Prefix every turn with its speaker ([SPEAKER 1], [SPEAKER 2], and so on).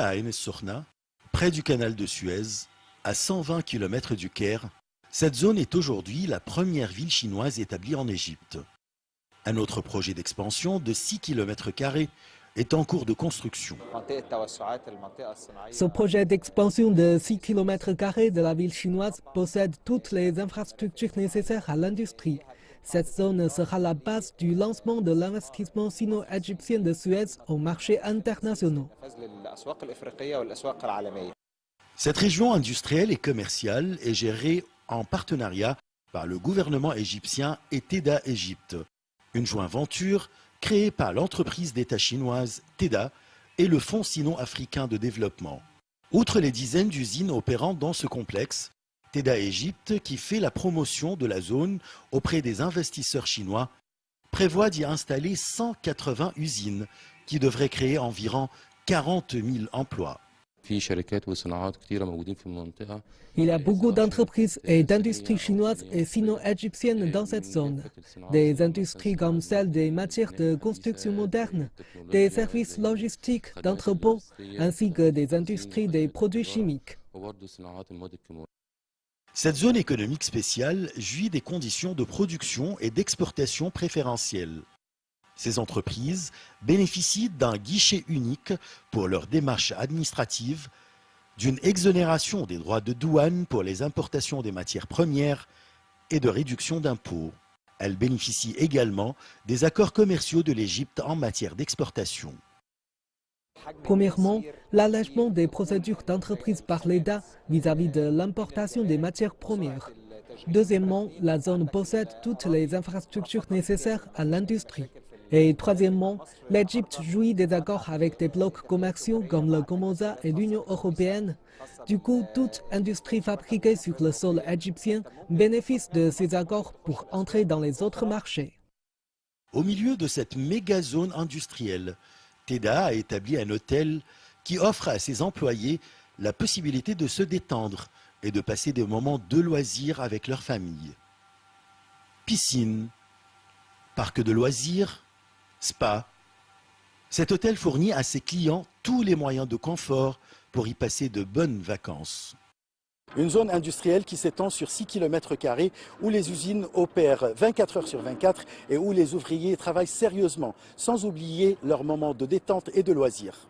[SPEAKER 1] à Ain es-Sorna, près du canal de Suez, à 120 km du Caire, cette zone est aujourd'hui la première ville chinoise établie en Égypte. Un autre projet d'expansion de 6 km² est en cours de construction.
[SPEAKER 2] Ce projet d'expansion de 6 km² de la ville chinoise possède toutes les infrastructures nécessaires à l'industrie. Cette zone sera la base du lancement de l'investissement sino-égyptien de Suez aux marchés internationaux.
[SPEAKER 1] Cette région industrielle et commerciale est gérée en partenariat par le gouvernement égyptien et TEDA Égypte, une joint venture créée par l'entreprise d'État chinoise TEDA et le Fonds sino-africain de développement. Outre les dizaines d'usines opérant dans ce complexe, TEDA Égypte, qui fait la promotion de la zone auprès des investisseurs chinois, prévoit d'y installer 180 usines qui devraient créer environ 40 000 emplois.
[SPEAKER 2] Il y a beaucoup d'entreprises et d'industries chinoises et sino-égyptiennes dans cette zone. Des industries comme celle des matières de construction moderne, des services logistiques d'entrepôts, ainsi que des industries des produits chimiques.
[SPEAKER 1] Cette zone économique spéciale jouit des conditions de production et d'exportation préférentielles. Ces entreprises bénéficient d'un guichet unique pour leurs démarches administratives, d'une exonération des droits de douane pour les importations des matières premières et de réduction d'impôts. Elles bénéficient également des accords commerciaux de l'Égypte en matière d'exportation.
[SPEAKER 2] Premièrement, l'allègement des procédures d'entreprise par l'État vis-à-vis de l'importation des matières premières. Deuxièmement, la zone possède toutes les infrastructures nécessaires à l'industrie. Et troisièmement, l'Égypte jouit des accords avec des blocs commerciaux comme le COMOSA et l'Union européenne. Du coup, toute industrie fabriquée sur le sol égyptien bénéficie de ces accords pour entrer dans les autres marchés.
[SPEAKER 1] Au milieu de cette méga zone industrielle, TEDA a établi un hôtel qui offre à ses employés la possibilité de se détendre et de passer des moments de loisirs avec leur famille. Piscine, parc de loisirs, spa. Cet hôtel fournit à ses clients tous les moyens de confort pour y passer de bonnes vacances. Une zone industrielle qui s'étend sur 6 km² où les usines opèrent 24 heures sur 24 et où les ouvriers travaillent sérieusement, sans oublier leurs moments de détente et de loisirs.